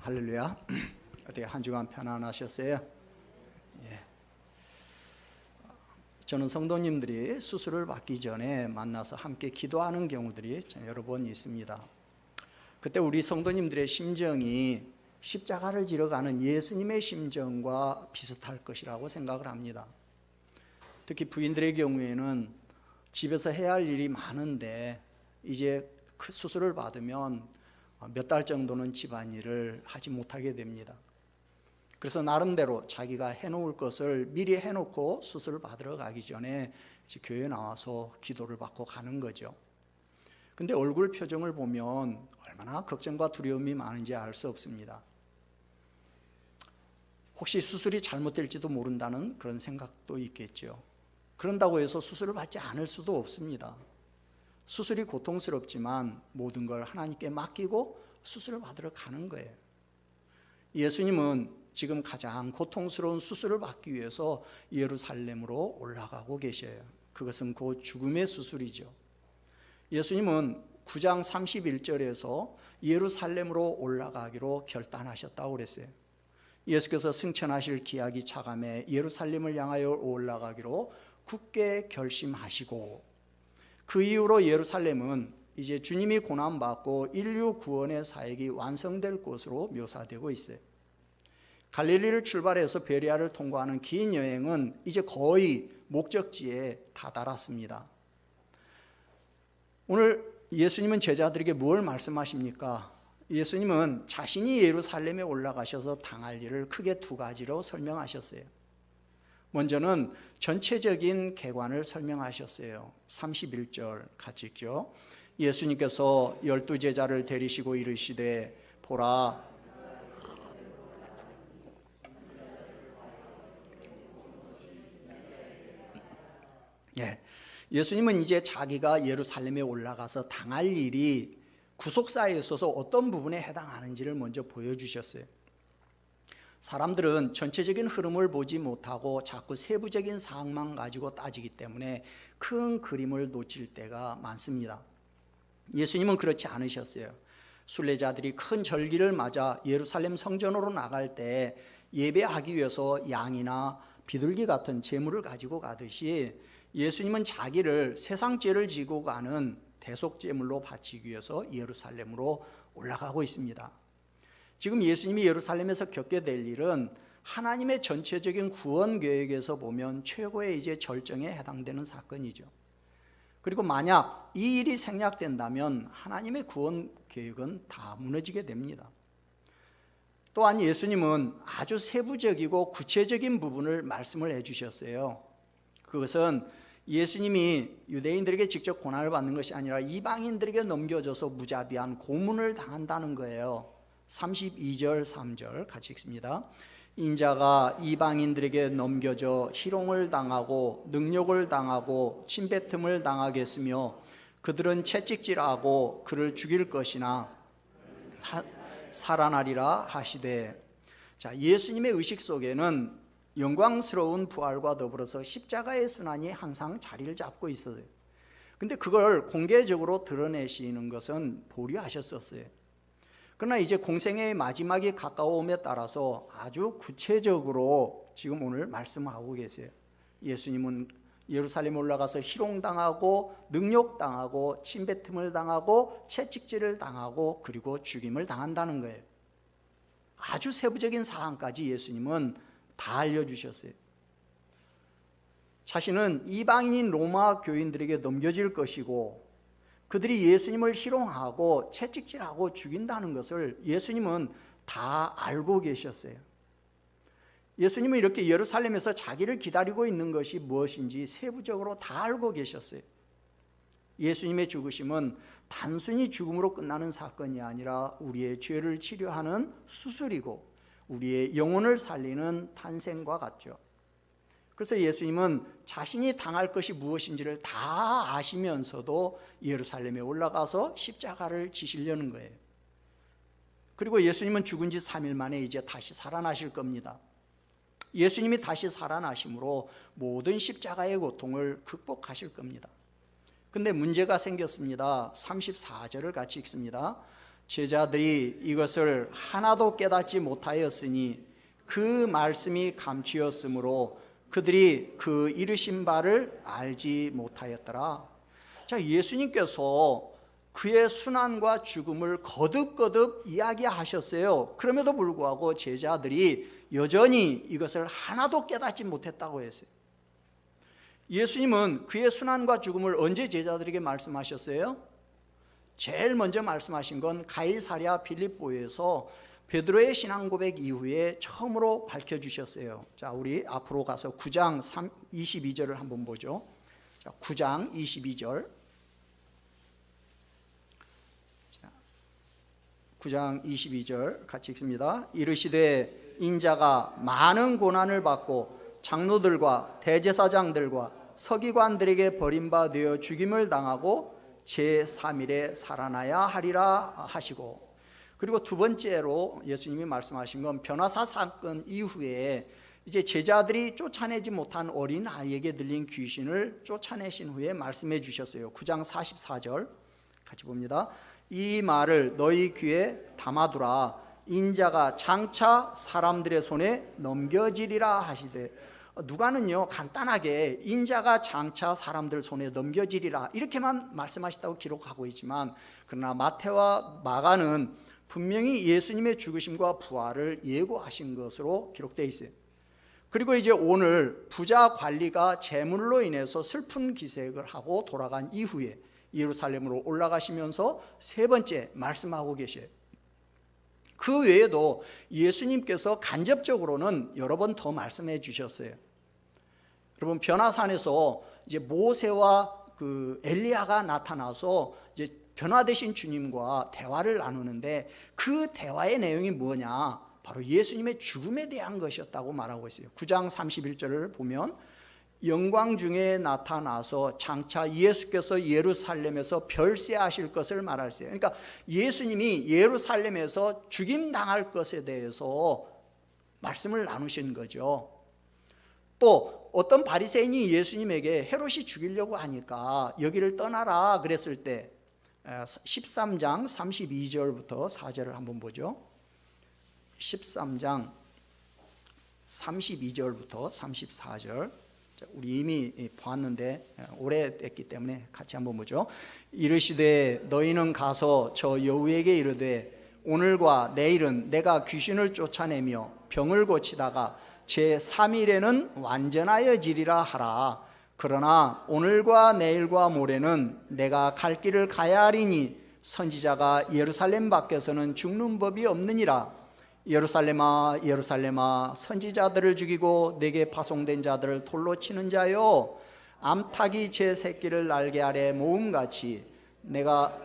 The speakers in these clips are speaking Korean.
할렐루야. 어떻게 한 주간 편안하셨어요? 예. 저는 성도님들이 수술을 받기 전에 만나서 함께 기도하는 경우들이 여러 번 있습니다. 그때 우리 성도님들의 심정이 십자가를 지러 가는 예수님의 심정과 비슷할 것이라고 생각을 합니다. 특히 부인들의 경우에는 집에서 해야 할 일이 많은데 이제 수술을 받으면 몇 달 정도는 집안일을 하지 못하게 됩니다. 그래서 나름대로 자기가 해놓을 것을 미리 해놓고 수술을 받으러 가기 전에 이제 교회에 나와서 기도를 받고 가는 거죠. 근데 얼굴 표정을 보면 얼마나 걱정과 두려움이 많은지 알 수 없습니다. 혹시 수술이 잘못될지도 모른다는 그런 생각도 있겠죠. 그런다고 해서 수술을 받지 않을 수도 없습니다. 수술이 고통스럽지만 모든 걸 하나님께 맡기고 수술을 받으러 가는 거예요. 예수님은 지금 가장 고통스러운 수술을 받기 위해서 예루살렘으로 올라가고 계셔요. 그것은 곧 죽음의 수술이죠. 예수님은 9장 31절에서 예루살렘으로 올라가기로 결단하셨다고 그랬어요. 예수께서 승천하실 기약이 차감해 예루살렘을 향하여 올라가기로 굳게 결심하시고, 그 이후로 예루살렘은 이제 주님이 고난받고 인류 구원의 사역이 완성될 곳으로 묘사되고 있어요. 갈릴리를 출발해서 베레아를 통과하는 긴 여행은 이제 거의 목적지에 다다랐습니다. 오늘 예수님은 제자들에게 뭘 말씀하십니까? 예수님은 자신이 예루살렘에 올라가셔서 당할 일을 크게 두 가지로 설명하셨어요. 먼저는 전체적인 개관을 설명하셨어요. 31절 같이 읽죠. 예수님께서 12제자를 데리시고 이르시되 보라, 예수님은 이제 자기가 예루살렘에 올라가서 당할 일이 구속사에 있어서 어떤 부분에 해당하는지를 먼저 보여주셨어요. 사람들은 전체적인 흐름을 보지 못하고 자꾸 세부적인 사항만 가지고 따지기 때문에 큰 그림을 놓칠 때가 많습니다. 예수님은 그렇지 않으셨어요. 순례자들이 큰 절기를 맞아 예루살렘 성전으로 나갈 때 예배하기 위해서 양이나 비둘기 같은 제물을 가지고 가듯이 예수님은 자기를 세상 죄를 지고 가는 대속제물로 바치기 위해서 예루살렘으로 올라가고 있습니다. 지금 예수님이 예루살렘에서 겪게 될 일은 하나님의 전체적인 구원 계획에서 보면 최고의 이제 절정에 해당되는 사건이죠. 그리고 만약 이 일이 생략된다면 하나님의 구원 계획은 다 무너지게 됩니다. 또한 예수님은 아주 세부적이고 구체적인 부분을 말씀을 해주셨어요. 그것은 예수님이 유대인들에게 직접 고난을 받는 것이 아니라 이방인들에게 넘겨져서 무자비한 고문을 당한다는 거예요. 32절 3절 같이 읽습니다. 인자가 이방인들에게 넘겨져 희롱을 당하고 능욕을 당하고 침뱉음을 당하겠으며 그들은 채찍질하고 그를 죽일 것이나 살아나리라 하시되. 자, 예수님의 의식 속에는 영광스러운 부활과 더불어서 십자가의 순환이 항상 자리를 잡고 있어요. 근데 그걸 공개적으로 드러내시는 것은 보류하셨었어요. 그러나 이제 공생의 마지막이 가까움에 따라서 아주 구체적으로 지금 오늘 말씀하고 계세요. 예수님은 예루살렘에 올라가서 희롱당하고 능욕당하고 침뱉음을 당하고 채찍질을 당하고 그리고 죽임을 당한다는 거예요. 아주 세부적인 사항까지 예수님은 다 알려주셨어요. 자신은 이방인 로마 교인들에게 넘겨질 것이고 그들이 예수님을 희롱하고 채찍질하고 죽인다는 것을 예수님은 다 알고 계셨어요. 예수님은 이렇게 예루살렘에서 자기를 기다리고 있는 것이 무엇인지 세부적으로 다 알고 계셨어요. 예수님의 죽으심은 단순히 죽음으로 끝나는 사건이 아니라 우리의 죄를 치료하는 수술이고 우리의 영혼을 살리는 탄생과 같죠. 그래서 예수님은 자신이 당할 것이 무엇인지를 다 아시면서도 예루살렘에 올라가서 십자가를 지시려는 거예요. 그리고 예수님은 죽은 지 3일 만에 이제 다시 살아나실 겁니다. 예수님이 다시 살아나심으로 모든 십자가의 고통을 극복하실 겁니다. 근데 문제가 생겼습니다. 34절을 같이 읽습니다. 제자들이 이것을 하나도 깨닫지 못하였으니 그 말씀이 감추었으므로 그들이 그 이르신 바를 알지 못하였더라. 자, 예수님께서 그의 순환과 죽음을 거듭거듭 이야기하셨어요. 그럼에도 불구하고 제자들이 여전히 이것을 하나도 깨닫지 못했다고 했어요. 예수님은 그의 순환과 죽음을 언제 제자들에게 말씀하셨어요? 제일 먼저 말씀하신 건 가이사랴 빌립보에서 베드로의 신앙 고백 이후에 처음으로 밝혀주셨어요. 자, 우리 앞으로 가서 9장 22절을 한번 보죠. 자, 9장 22절. 9장 22절 같이 읽습니다. 이르시되 인자가 많은 고난을 받고 장로들과 대제사장들과 서기관들에게 버림받아 죽임을 당하고 제3일에 살아나야 하리라 하시고, 그리고 두 번째로 예수님이 말씀하신 건 변화사 사건 이후에 이제 제자들이 쫓아내지 못한 어린 아이에게 들린 귀신을 쫓아내신 후에 말씀해 주셨어요. 9장 44절 같이 봅니다. 이 말을 너희 귀에 담아두라. 인자가 장차 사람들의 손에 넘겨지리라 하시되, 누가는요 간단하게 인자가 장차 사람들 손에 넘겨지리라 이렇게만 말씀하셨다고 기록하고 있지만, 그러나 마태와 마가는 분명히 예수님의 죽으심과 부활을 예고하신 것으로 기록되어 있어요. 그리고 이제 오늘 부자 관리가 재물로 인해서 슬픈 기색을 하고 돌아간 이후에 예루살렘으로 올라가시면서 세 번째 말씀하고 계셔요. 그 외에도 예수님께서 간접적으로는 여러 번 더 말씀해 주셨어요. 여러분, 변화산에서 이제 모세와 그 엘리야가 나타나서 이제 변화되신 주님과 대화를 나누는데, 그 대화의 내용이 뭐냐? 바로 예수님의 죽음에 대한 것이었다고 말하고 있어요. 9장 31절을 보면 영광 중에 나타나서 장차 예수께서 예루살렘에서 별세하실 것을 말하세요. 그러니까 예수님이 예루살렘에서 죽임당할 것에 대해서 말씀을 나누신 거죠. 또 어떤 바리새인이 예수님에게 헤롯이 죽이려고 하니까 여기를 떠나라 그랬을 때 13장 32절부터 4절을 한번 보죠. 13장 32절부터 34절. 우리 이미 보았는데 오래됐기 때문에 같이 한번 보죠. 이르시되 너희는 가서 저 여우에게 이르되 오늘과 내일은 내가 귀신을 쫓아내며 병을 고치다가 제3일에는 완전하여지리라 하라. 그러나 오늘과 내일과 모레는 내가 갈 길을 가야 하리니 선지자가 예루살렘 밖에서는 죽는 법이 없느니라. 예루살렘아 예루살렘아 선지자들을 죽이고 내게 파송된 자들을 돌로 치는 자요, 암탉이 제 새끼를 날개 아래 모음같이 내가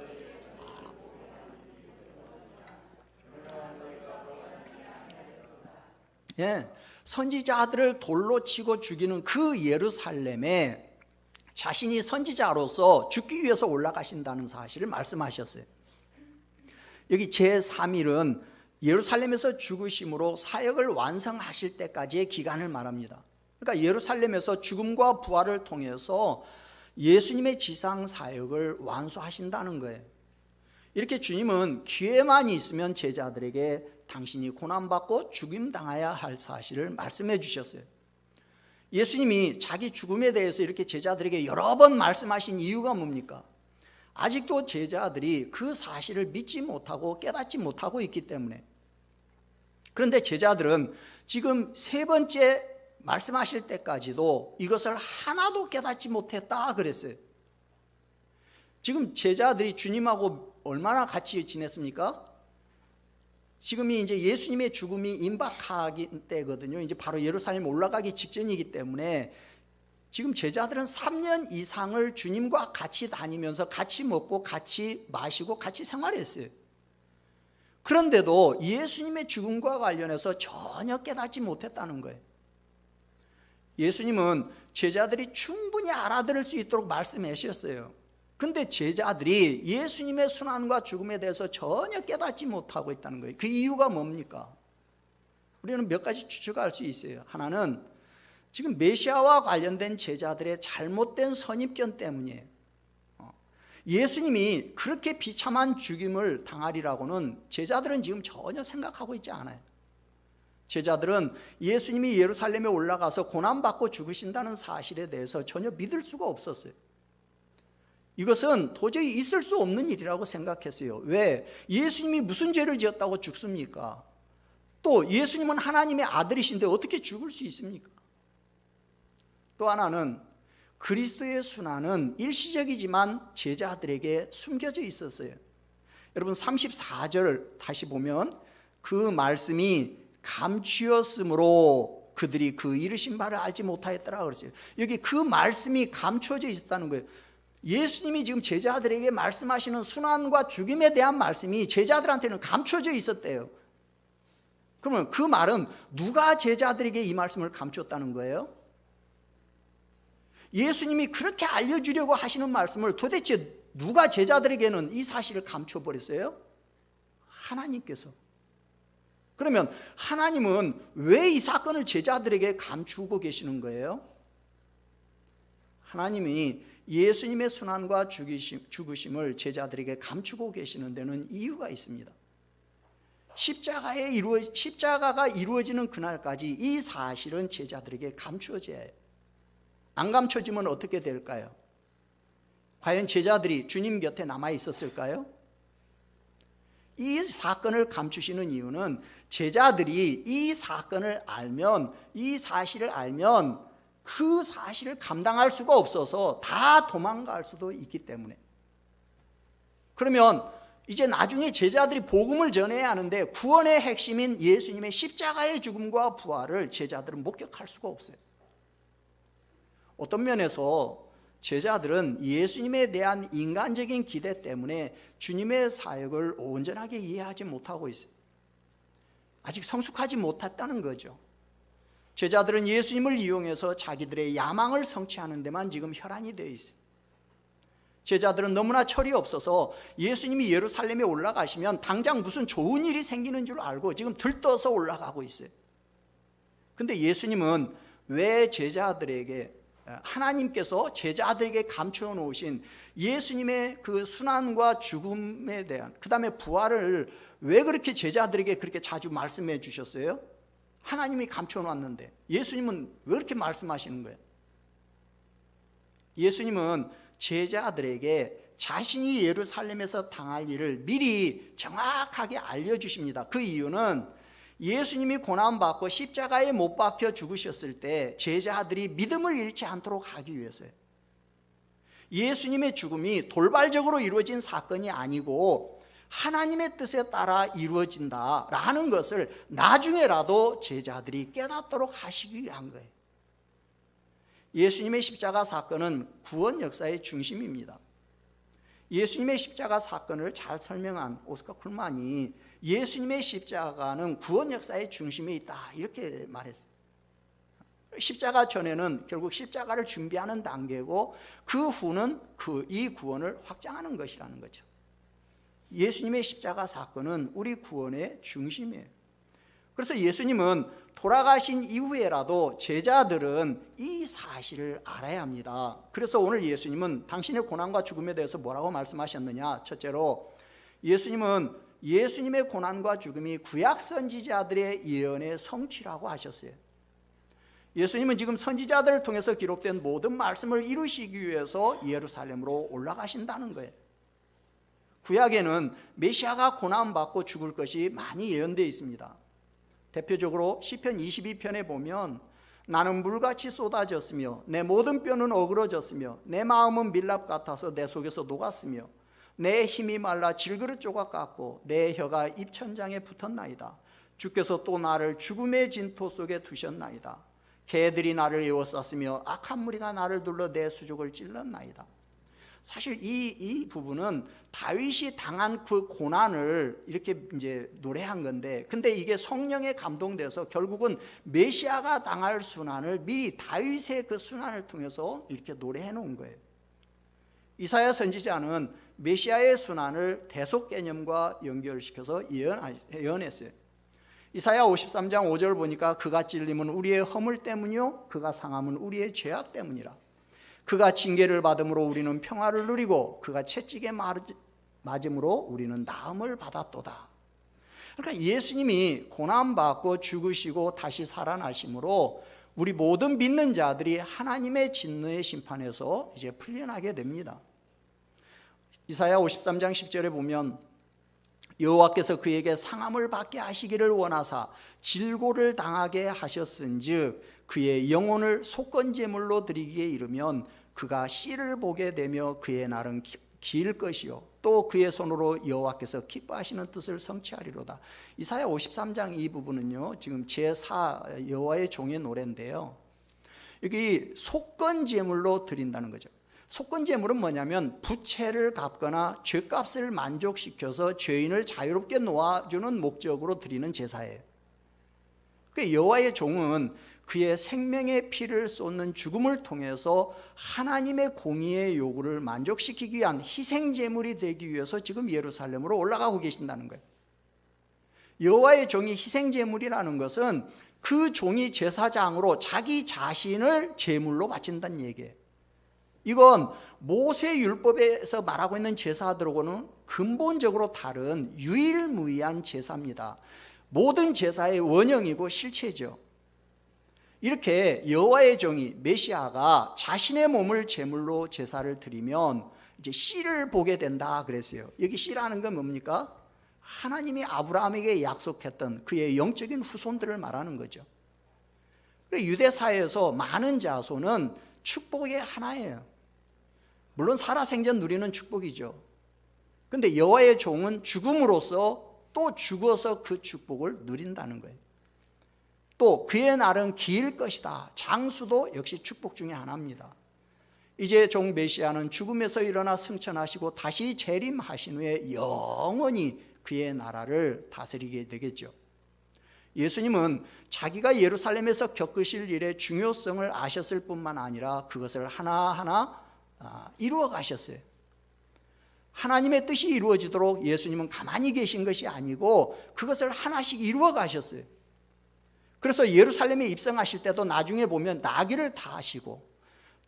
선지자들을 돌로 치고 죽이는 그 예루살렘에 자신이 선지자로서 죽기 위해서 올라가신다는 사실을 말씀하셨어요. 여기 제3일은 예루살렘에서 죽으심으로 사역을 완성하실 때까지의 기간을 말합니다. 그러니까 예루살렘에서 죽음과 부활을 통해서 예수님의 지상 사역을 완수하신다는 거예요. 이렇게 주님은 기회만 있으면 제자들에게 당신이 고난받고 죽임당해야 할 사실을 말씀해 주셨어요. 예수님이 자기 죽음에 대해서 이렇게 제자들에게 여러 번 말씀하신 이유가 뭡니까? 아직도 제자들이 그 사실을 믿지 못하고 깨닫지 못하고 있기 때문에. 그런데 제자들은 지금 세 번째 말씀하실 때까지도 이것을 하나도 깨닫지 못했다 그랬어요. 지금 제자들이 주님하고 얼마나 같이 지냈습니까? 지금이 이제 예수님의 죽음이 임박하기 때거든요. 이제 바로 예루살렘 올라가기 직전이기 때문에 지금 제자들은 3년 이상을 주님과 같이 다니면서 같이 먹고 같이 마시고 같이 생활했어요. 그런데도 예수님의 죽음과 관련해서 전혀 깨닫지 못했다는 거예요. 예수님은 제자들이 충분히 알아들을 수 있도록 말씀하셨어요. 근데 제자들이 예수님의 순환과 죽음에 대해서 전혀 깨닫지 못하고 있다는 거예요. 그 이유가 뭡니까? 우리는 몇 가지 추측할 수 있어요. 하나는 지금 메시아와 관련된 제자들의 잘못된 선입견 때문이에요. 예수님이 그렇게 비참한 죽임을 당하리라고는 제자들은 지금 전혀 생각하고 있지 않아요. 제자들은 예수님이 예루살렘에 올라가서 고난받고 죽으신다는 사실에 대해서 전혀 믿을 수가 없었어요. 이것은 도저히 있을 수 없는 일이라고 생각했어요. 왜? 예수님이 무슨 죄를 지었다고 죽습니까? 또 예수님은 하나님의 아들이신데 어떻게 죽을 수 있습니까? 또 하나는 그리스도의 순환은 일시적이지만 제자들에게 숨겨져 있었어요. 여러분 34절 다시 보면 그 말씀이 감추었으므로 그들이 그 이르신 바를 알지 못하였더라 그랬어요. 여기 그 말씀이 감춰져 있었다는 거예요. 예수님이 지금 제자들에게 말씀하시는 순환과 죽임에 대한 말씀이 제자들한테는 감춰져 있었대요. 그러면 그 말은 누가 제자들에게 이 말씀을 감췄다는 거예요? 예수님이 그렇게 알려주려고 하시는 말씀을 도대체 누가 제자들에게는 이 사실을 감춰버렸어요? 하나님께서. 그러면 하나님은 왜 이 사건을 제자들에게 감추고 계시는 거예요? 하나님이 예수님의 순환과 죽으심을 제자들에게 감추고 계시는 데는 이유가 있습니다. 십자가가 이루어지는 그날까지 이 사실은 제자들에게 감추어져야 해요. 안 감춰지면 어떻게 될까요? 과연 제자들이 주님 곁에 남아 있었을까요? 이 사건을 감추시는 이유는 제자들이 이 사건을 알면, 이 사실을 알면 그 사실을 감당할 수가 없어서 다 도망갈 수도 있기 때문에. 그러면 이제 나중에 제자들이 복음을 전해야 하는데 구원의 핵심인 예수님의 십자가의 죽음과 부활을 제자들은 목격할 수가 없어요. 어떤 면에서 제자들은 예수님에 대한 인간적인 기대 때문에 주님의 사역을 온전하게 이해하지 못하고 있어요. 아직 성숙하지 못했다는 거죠. 제자들은 예수님을 이용해서 자기들의 야망을 성취하는 데만 지금 혈안이 되어 있어요. 제자들은 너무나 철이 없어서 예수님이 예루살렘에 올라가시면 당장 무슨 좋은 일이 생기는 줄 알고 지금 들떠서 올라가고 있어요. 근데 예수님은 왜 제자들에게, 하나님께서 제자들에게 감춰 놓으신 예수님의 그 순환과 죽음에 대한, 그 다음에 부활을 왜 그렇게 제자들에게 그렇게 자주 말씀해 주셨어요? 하나님이 감춰 놨는데 예수님은 왜 그렇게 말씀하시는 거예요? 예수님은 제자들에게 자신이 예루살렘에서 당할 일을 미리 정확하게 알려주십니다. 그 이유는 예수님이 고난받고 십자가에 못 박혀 죽으셨을 때 제자들이 믿음을 잃지 않도록 하기 위해서요. 예수님의 죽음이 돌발적으로 이루어진 사건이 아니고 하나님의 뜻에 따라 이루어진다라는 것을 나중에라도 제자들이 깨닫도록 하시기 위한 거예요. 예수님의 십자가 사건은 구원 역사의 중심입니다. 예수님의 십자가 사건을 잘 설명한 오스카 쿨만이 예수님의 십자가는 구원 역사의 중심에 있다 이렇게 말했어요. 십자가 전에는 결국 십자가를 준비하는 단계고 그 후는 이 구원을 확장하는 것이라는 거죠. 예수님의 십자가 사건은 우리 구원의 중심이에요. 그래서 예수님은 돌아가신 이후에라도 제자들은 이 사실을 알아야 합니다. 그래서 오늘 예수님은 당신의 고난과 죽음에 대해서 뭐라고 말씀하셨느냐? 첫째로 예수님은 예수님의 고난과 죽음이 구약 선지자들의 예언의 성취라고 하셨어요. 예수님은 지금 선지자들을 통해서 기록된 모든 말씀을 이루시기 위해서 예루살렘으로 올라가신다는 거예요. 구약에는 메시아가 고난받고 죽을 것이 많이 예언되어 있습니다. 대표적으로 시편 22편에 보면 나는 물같이 쏟아졌으며 내 모든 뼈는 어그러졌으며 내 마음은 밀랍 같아서 내 속에서 녹았으며 내 힘이 말라 질그릇 조각 같고 내 혀가 입천장에 붙었나이다. 주께서 또 나를 죽음의 진토 속에 두셨나이다. 개들이 나를 에워쌌으며 악한 무리가 나를 둘러 내 수족을 찔렀나이다. 사실 이 부분은 다윗이 당한 그 고난을 이렇게 이제 노래한 건데, 근데 이게 성령에 감동돼서 결국은 메시아가 당할 순환을 미리 다윗의 그 순환을 통해서 이렇게 노래해 놓은 거예요. 이사야 선지자는 메시아의 순환을 대속 개념과 연결시켜서 예언했어요. 이사야 53장 5절 보니까 그가 찔림은 우리의 허물 때문이요 그가 상함은 우리의 죄악 때문이라. 그가 징계를 받음으로 우리는 평화를 누리고 그가 채찍에 맞음으로 우리는 나음을 받았도다. 그러니까 예수님이 고난받고 죽으시고 다시 살아나심으로 우리 모든 믿는 자들이 하나님의 진노의 심판에서 이제 풀려나게 됩니다. 이사야 53장 10절에 보면 여호와께서 그에게 상함을 받게 하시기를 원하사 질고를 당하게 하셨은즉 그의 영혼을 속건제물로 드리기에 이르면 그가 씨를 보게 되며 그의 날은 길 것이요 또 그의 손으로 여호와께서 기뻐하시는 뜻을 성취하리로다. 이사야 53장 이 부분은요 지금 제4 여호와의 종의 노래인데요, 여기 속건제물로 드린다는 거죠. 속건제물은 뭐냐면 부채를 갚거나 죄값을 만족시켜서 죄인을 자유롭게 놓아주는 목적으로 드리는 제사예요. 그 여호와의 종은 그의 생명의 피를 쏟는 죽음을 통해서 하나님의 공의의 요구를 만족시키기 위한 희생제물이 되기 위해서 지금 예루살렘으로 올라가고 계신다는 거예요. 여호와의 종이 희생제물이라는 것은 그 종이 제사장으로 자기 자신을 제물로 바친다는 얘기예요. 이건 모세율법에서 말하고 있는 제사들하고는 근본적으로 다른 유일무이한 제사입니다. 모든 제사의 원형이고 실체죠. 이렇게 여호와의 종이 메시아가 자신의 몸을 제물로 제사를 드리면 이제 씨를 보게 된다 그랬어요. 여기 씨라는 건 뭡니까? 하나님이 아브라함에게 약속했던 그의 영적인 후손들을 말하는 거죠. 유대사회에서 많은 자손은 축복의 하나예요. 물론 살아생전 누리는 축복이죠. 근데 여호와의 종은 죽음으로써 또 죽어서 그 축복을 누린다는 거예요. 또 그의 날은 길 것이다. 장수도 역시 축복 중에 하나입니다. 이제 종 메시아는 죽음에서 일어나 승천하시고 다시 재림하신 후에 영원히 그의 나라를 다스리게 되겠죠. 예수님은 자기가 예루살렘에서 겪으실 일의 중요성을 아셨을 뿐만 아니라 그것을 하나하나 이루어 가셨어요. 하나님의 뜻이 이루어지도록 예수님은 가만히 계신 것이 아니고 그것을 하나씩 이루어 가셨어요. 그래서 예루살렘에 입성하실 때도 나중에 보면 나귀를 타시고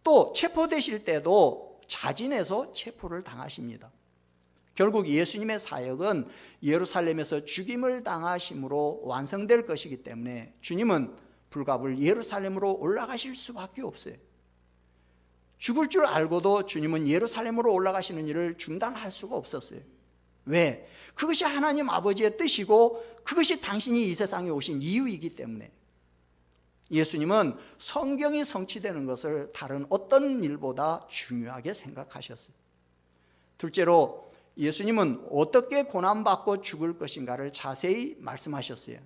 또 체포되실 때도 자진해서 체포를 당하십니다. 결국 예수님의 사역은 예루살렘에서 죽임을 당하심으로 완성될 것이기 때문에 주님은 불가불 예루살렘으로 올라가실 수밖에 없어요. 죽을 줄 알고도 주님은 예루살렘으로 올라가시는 일을 중단할 수가 없었어요. 왜? 그것이 하나님 아버지의 뜻이고 그것이 당신이 이 세상에 오신 이유이기 때문에. 예수님은 성경이 성취되는 것을 다른 어떤 일보다 중요하게 생각하셨어요. 둘째로 예수님은 어떻게 고난받고 죽을 것인가를 자세히 말씀하셨어요.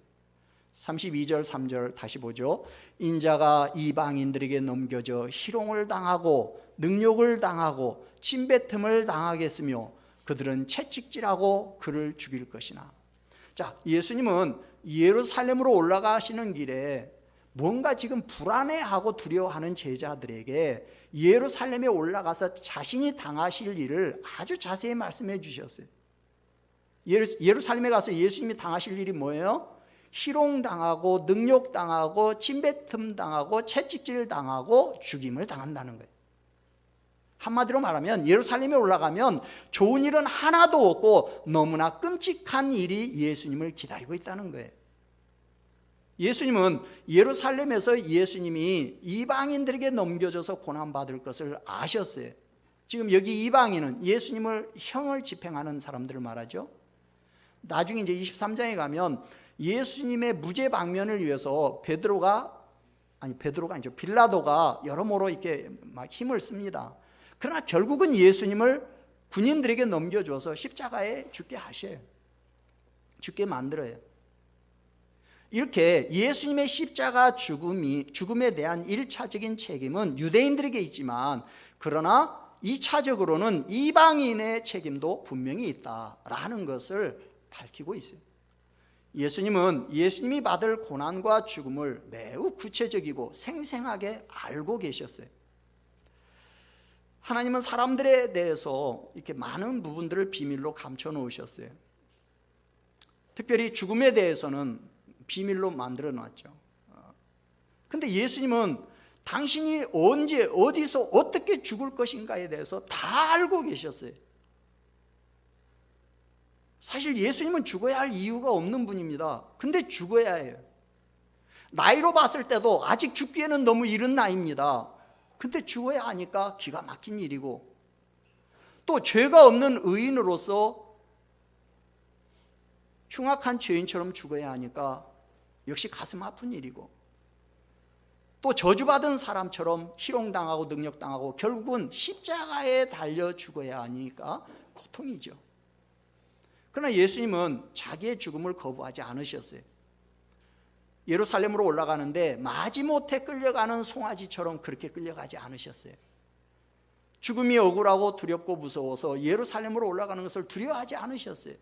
32절 3절 다시 보죠. 인자가 이방인들에게 넘겨져 희롱을 당하고 능욕을 당하고 침뱉음을 당하겠으며 그들은 채찍질하고 그를 죽일 것이나. 자, 예수님은 예루살렘으로 올라가시는 길에 뭔가 지금 불안해하고 두려워하는 제자들에게 예루살렘에 올라가서 자신이 당하실 일을 아주 자세히 말씀해 주셨어요. 예루살렘에 가서 예수님이 당하실 일이 뭐예요? 희롱당하고 능욕당하고 침뱉음당하고 채찍질당하고 죽임을 당한다는 거예요. 한마디로 말하면 예루살렘에 올라가면 좋은 일은 하나도 없고 너무나 끔찍한 일이 예수님을 기다리고 있다는 거예요. 예수님은 예루살렘에서 예수님이 이방인들에게 넘겨져서 고난받을 것을 아셨어요. 지금 여기 이방인은 예수님을 형을 집행하는 사람들을 말하죠. 나중에 이제 23장에 가면 예수님의 무죄 방면을 위해서 빌라도가 여러모로 이렇게 막 힘을 씁니다. 그러나 결국은 예수님을 군인들에게 넘겨줘서 십자가에 죽게 하셔요. 죽게 만들어요. 이렇게 예수님의 십자가 죽음에 대한 1차적인 책임은 유대인들에게 있지만 그러나 2차적으로는 이방인의 책임도 분명히 있다라는 것을 밝히고 있어요. 예수님이 받을 고난과 죽음을 매우 구체적이고 생생하게 알고 계셨어요. 하나님은 사람들에 대해서 이렇게 많은 부분들을 비밀로 감춰 놓으셨어요. 특별히 죽음에 대해서는 비밀로 만들어 놨죠. 근데 예수님은 당신이 언제 어디서 어떻게 죽을 것인가에 대해서 다 알고 계셨어요. 사실 예수님은 죽어야 할 이유가 없는 분입니다. 근데 죽어야 해요. 나이로 봤을 때도 아직 죽기에는 너무 이른 나이입니다. 근데 죽어야 하니까 기가 막힌 일이고, 또 죄가 없는 의인으로서 흉악한 죄인처럼 죽어야 하니까 역시 가슴 아픈 일이고, 또 저주받은 사람처럼 희롱당하고 능력당하고 결국은 십자가에 달려 죽어야 하니까 고통이죠. 그러나 예수님은 자기의 죽음을 거부하지 않으셨어요. 예루살렘으로 올라가는데 마지못해 끌려가는 송아지처럼 그렇게 끌려가지 않으셨어요. 죽음이 억울하고 두렵고 무서워서 예루살렘으로 올라가는 것을 두려워하지 않으셨어요.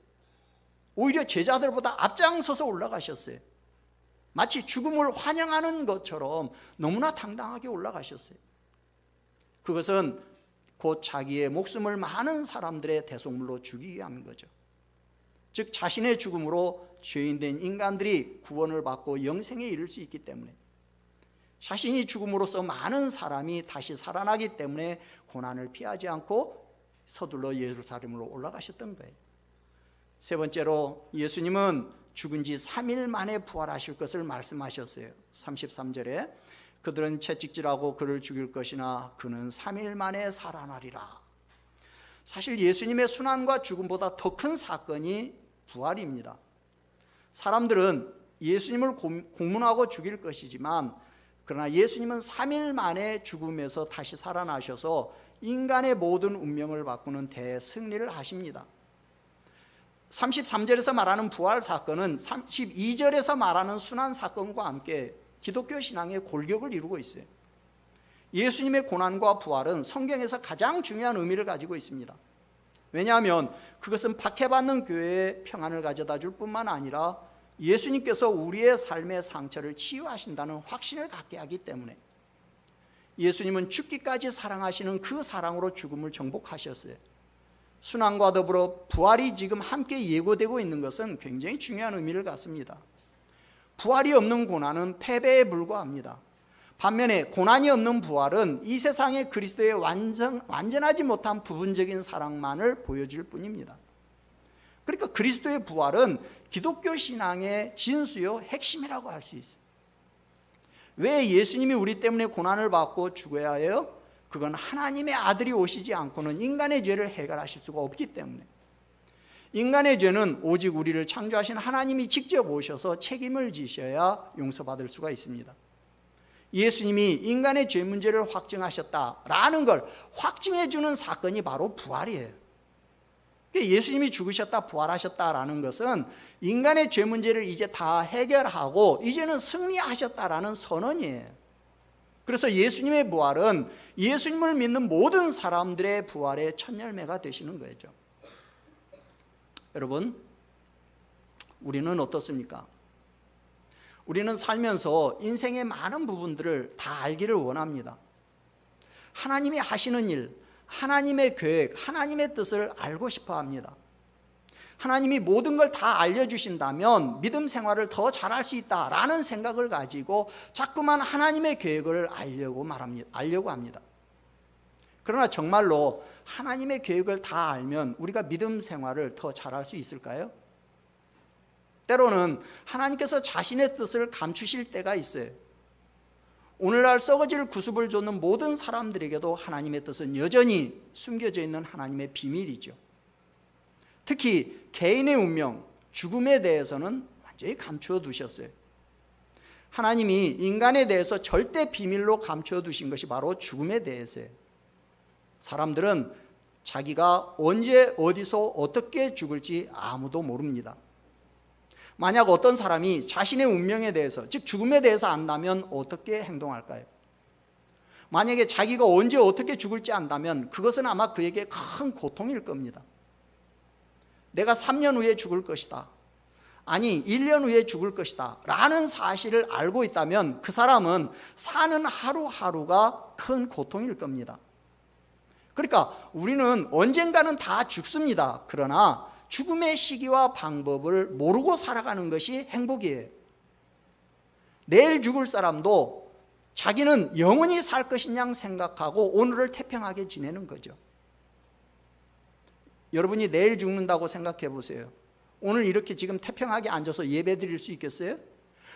오히려 제자들보다 앞장서서 올라가셨어요. 마치 죽음을 환영하는 것처럼 너무나 당당하게 올라가셨어요. 그것은 곧 자기의 목숨을 많은 사람들의 대속물로 주기 위함인 거죠. 즉 자신의 죽음으로 죄인된 인간들이 구원을 받고 영생에 이를 수 있기 때문에, 자신이 죽음으로써 많은 사람이 다시 살아나기 때문에 고난을 피하지 않고 서둘러 예루살렘으로 올라가셨던 거예요. 세 번째로 예수님은 죽은 지 3일 만에 부활하실 것을 말씀하셨어요. 33절에 그들은 채찍질하고 그를 죽일 것이나 그는 3일 만에 살아나리라. 사실 예수님의 순환과 죽음보다 더 큰 사건이 부활입니다. 사람들은 예수님을 공문하고 죽일 것이지만, 그러나 예수님은 3일 만에 죽음에서 다시 살아나셔서 인간의 모든 운명을 바꾸는 대승리를 하십니다. 33절에서 말하는 부활 사건은 32절에서 말하는 순환 사건과 함께 기독교 신앙의 골격을 이루고 있어요. 예수님의 고난과 부활은 성경에서 가장 중요한 의미를 가지고 있습니다. 왜냐하면 그것은 박해받는 교회에 평안을 가져다 줄 뿐만 아니라 예수님께서 우리의 삶의 상처를 치유하신다는 확신을 갖게 하기 때문에, 예수님은 죽기까지 사랑하시는 그 사랑으로 죽음을 정복하셨어요. 순환과 더불어 부활이 지금 함께 예고되고 있는 것은 굉장히 중요한 의미를 갖습니다. 부활이 없는 고난은 패배에 불과합니다. 반면에 고난이 없는 부활은 이 세상에 그리스도의 완전하지 못한 부분적인 사랑만을 보여줄 뿐입니다. 그러니까 그리스도의 부활은 기독교 신앙의 진수요 핵심이라고 할 수 있어요. 왜 예수님이 우리 때문에 고난을 받고 죽어야 해요? 그건 하나님의 아들이 오시지 않고는 인간의 죄를 해결하실 수가 없기 때문에, 인간의 죄는 오직 우리를 창조하신 하나님이 직접 오셔서 책임을 지셔야 용서받을 수가 있습니다. 예수님이 인간의 죄 문제를 확증하셨다라는 걸 확증해 주는 사건이 바로 부활이에요. 예수님이 죽으셨다 부활하셨다라는 것은 인간의 죄 문제를 이제 다 해결하고 이제는 승리하셨다라는 선언이에요. 그래서 예수님의 부활은 예수님을 믿는 모든 사람들의 부활의 첫 열매가 되시는 거죠. 여러분, 우리는 어떻습니까? 우리는 살면서 인생의 많은 부분들을 다 알기를 원합니다. 하나님이 하시는 일, 하나님의 계획, 하나님의 뜻을 알고 싶어 합니다. 하나님이 모든 걸 다 알려주신다면 믿음 생활을 더 잘할 수 있다라는 생각을 가지고 자꾸만 하나님의 계획을 알려고 합니다. 그러나 정말로 하나님의 계획을 다 알면 우리가 믿음 생활을 더 잘할 수 있을까요? 때로는 하나님께서 자신의 뜻을 감추실 때가 있어요. 오늘날 썩어질 구습을 줬는 모든 사람들에게도 하나님의 뜻은 여전히 숨겨져 있는 하나님의 비밀이죠. 특히 개인의 운명, 죽음에 대해서는 완전히 감추어 두셨어요. 하나님이 인간에 대해서 절대 비밀로 감추어 두신 것이 바로 죽음에 대해서예요. 사람들은 자기가 언제 어디서 어떻게 죽을지 아무도 모릅니다. 만약 어떤 사람이 자신의 운명에 대해서, 즉 죽음에 대해서 안다면 어떻게 행동할까요? 만약에 자기가 언제 어떻게 죽을지 안다면 그것은 아마 그에게 큰 고통일 겁니다. 내가 3년 후에 죽을 것이다, 아니 1년 후에 죽을 것이다 라는 사실을 알고 있다면 그 사람은 사는 하루하루가 큰 고통일 겁니다. 그러니까 우리는 언젠가는 다 죽습니다. 그러나 죽음의 시기와 방법을 모르고 살아가는 것이 행복이에요. 내일 죽을 사람도 자기는 영원히 살 것인 양 생각하고 오늘을 태평하게 지내는 거죠. 여러분이 내일 죽는다고 생각해 보세요. 오늘 이렇게 지금 태평하게 앉아서 예배 드릴 수 있겠어요?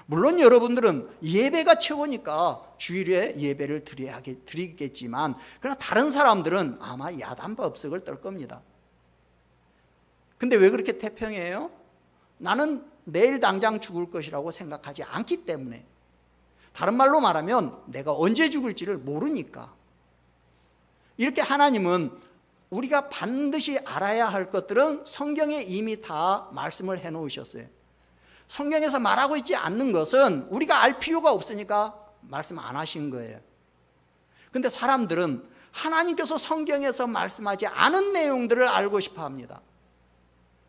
물론 여러분들은 예배가 최고니까 주일에 예배를 드리겠지만, 그러나 다른 사람들은 아마 야단법석을 떨 겁니다. 근데 왜 그렇게 태평해요? 나는 내일 당장 죽을 것이라고 생각하지 않기 때문에, 다른 말로 말하면 내가 언제 죽을지를 모르니까. 이렇게 하나님은 우리가 반드시 알아야 할 것들은 성경에 이미 다 말씀을 해놓으셨어요. 성경에서 말하고 있지 않는 것은 우리가 알 필요가 없으니까 말씀 안 하신 거예요. 근데 사람들은 하나님께서 성경에서 말씀하지 않은 내용들을 알고 싶어 합니다.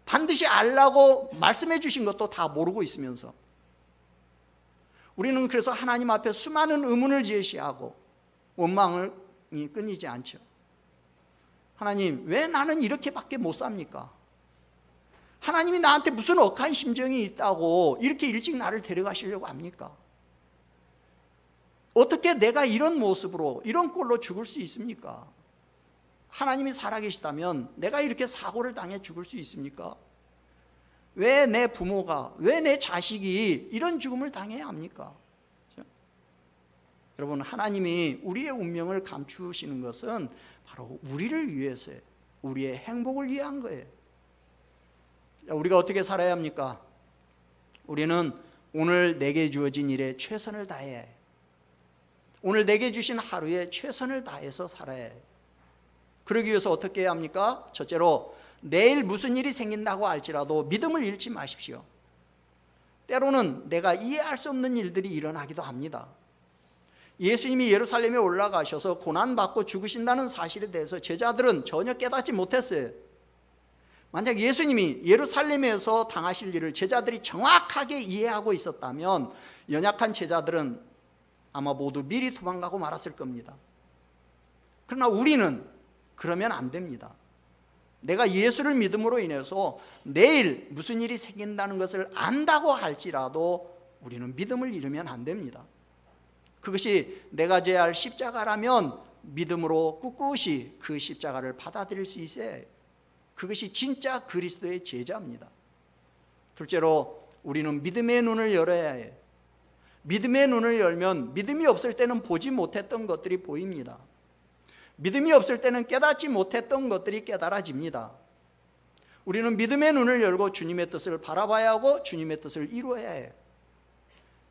반드시 알라고 말씀해 주신 것도 다 모르고 있으면서. 우리는 그래서 하나님 앞에 수많은 의문을 제시하고 원망이 끊이지 않죠. 하나님, 왜 나는 이렇게밖에 못 삽니까? 하나님이 나한테 무슨 억한 심정이 있다고 이렇게 일찍 나를 데려가시려고 합니까? 어떻게 내가 이런 모습으로, 이런 꼴로 죽을 수 있습니까? 하나님이 살아계시다면 내가 이렇게 사고를 당해 죽을 수 있습니까? 왜 내 부모가, 왜 내 자식이 이런 죽음을 당해야 합니까? 그렇죠? 여러분, 하나님이 우리의 운명을 감추시는 것은 바로 우리를 위해서예요. 우리의 행복을 위한 거예요. 우리가 어떻게 살아야 합니까? 우리는 오늘 내게 주어진 일에 최선을 다해야 해요. 오늘 내게 주신 하루에 최선을 다해서 살아야 해요. 그러기 위해서 어떻게 해야 합니까? 첫째로, 내일 무슨 일이 생긴다고 할지라도 믿음을 잃지 마십시오. 때로는 내가 이해할 수 없는 일들이 일어나기도 합니다. 예수님이 예루살렘에 올라가셔서 고난받고 죽으신다는 사실에 대해서 제자들은 전혀 깨닫지 못했어요. 만약 예수님이 예루살렘에서 당하실 일을 제자들이 정확하게 이해하고 있었다면 연약한 제자들은 아마 모두 미리 도망가고 말았을 겁니다. 그러나 우리는 그러면 안 됩니다. 내가 예수를 믿음으로 인해서 내일 무슨 일이 생긴다는 것을 안다고 할지라도 우리는 믿음을 잃으면 안 됩니다. 그것이 내가 져야 할 십자가라면 믿음으로 꿋꿋이 그 십자가를 받아들일 수 있어야 해요. 그것이 진짜 그리스도의 제자입니다. 둘째로, 우리는 믿음의 눈을 열어야 해요. 믿음의 눈을 열면 믿음이 없을 때는 보지 못했던 것들이 보입니다. 믿음이 없을 때는 깨닫지 못했던 것들이 깨달아집니다. 우리는 믿음의 눈을 열고 주님의 뜻을 바라봐야 하고 주님의 뜻을 이루어야 해요.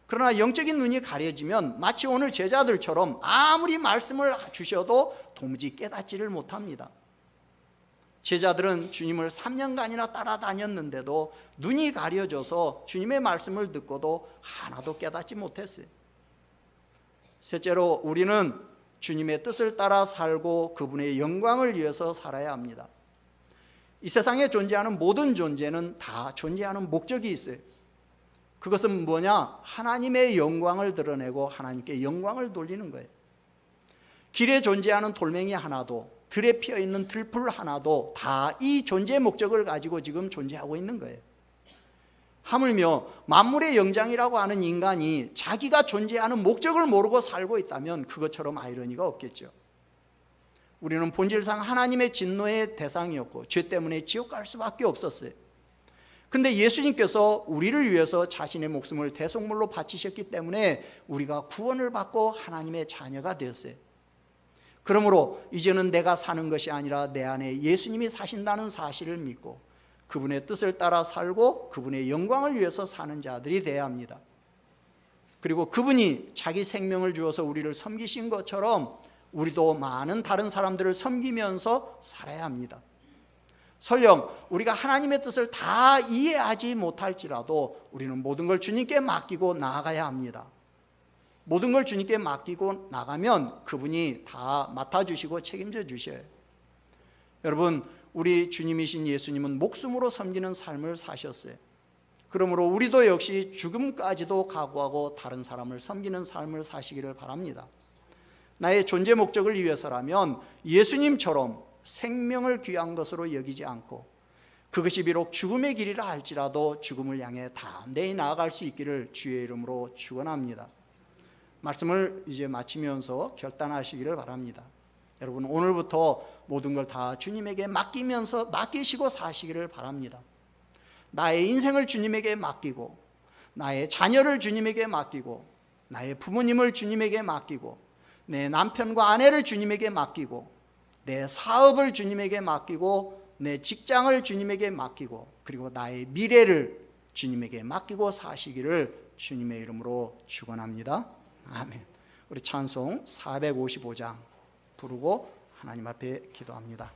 그러나 영적인 눈이 가려지면 마치 오늘 제자들처럼 아무리 말씀을 주셔도 도무지 깨닫지를 못합니다. 제자들은 주님을 3년간이나 따라다녔는데도 눈이 가려져서 주님의 말씀을 듣고도 하나도 깨닫지 못했어요. 셋째로, 우리는 주님의 뜻을 따라 살고 그분의 영광을 위해서 살아야 합니다. 이 세상에 존재하는 모든 존재는 다 존재하는 목적이 있어요. 그것은 뭐냐? 하나님의 영광을 드러내고 하나님께 영광을 돌리는 거예요. 길에 존재하는 돌멩이 하나도, 들에 피어있는 들풀 하나도 다 이 존재의 목적을 가지고 지금 존재하고 있는 거예요. 하물며 만물의 영장이라고 하는 인간이 자기가 존재하는 목적을 모르고 살고 있다면 그것처럼 아이러니가 없겠죠. 우리는 본질상 하나님의 진노의 대상이었고 죄 때문에 지옥 갈 수밖에 없었어요. 근데 예수님께서 우리를 위해서 자신의 목숨을 대속물로 바치셨기 때문에 우리가 구원을 받고 하나님의 자녀가 되었어요. 그러므로 이제는 내가 사는 것이 아니라 내 안에 예수님이 사신다는 사실을 믿고 그분의 뜻을 따라 살고 그분의 영광을 위해서 사는 자들이 되어야 합니다. 그리고 그분이 자기 생명을 주어서 우리를 섬기신 것처럼 우리도 많은 다른 사람들을 섬기면서 살아야 합니다. 설령 우리가 하나님의 뜻을 다 이해하지 못할지라도 우리는 모든 걸 주님께 맡기고 나아가야 합니다. 모든 걸 주님께 맡기고 나가면 그분이 다 맡아주시고 책임져 주셔요. 여러분, 우리 주님이신 예수님은 목숨으로 섬기는 삶을 사셨어요. 그러므로 우리도 역시 죽음까지도 각오하고 다른 사람을 섬기는 삶을 사시기를 바랍니다. 나의 존재 목적을 위해서라면 예수님처럼 생명을 귀한 것으로 여기지 않고 그것이 비록 죽음의 길이라 할지라도 죽음을 향해 담대히 나아갈 수 있기를 주의 이름으로 축원합니다. 말씀을 이제 마치면서 결단하시기를 바랍니다. 여러분, 오늘부터 모든 걸 다 주님에게 맡기시고 사시기를 바랍니다. 나의 인생을 주님에게 맡기고, 나의 자녀를 주님에게 맡기고, 나의 부모님을 주님에게 맡기고, 내 남편과 아내를 주님에게 맡기고, 내 사업을 주님에게 맡기고, 내 직장을 주님에게 맡기고, 그리고 나의 미래를 주님에게 맡기고 사시기를 주님의 이름으로 축원합니다. 아멘. 우리 찬송 455장 부르고 하나님 앞에 기도합니다.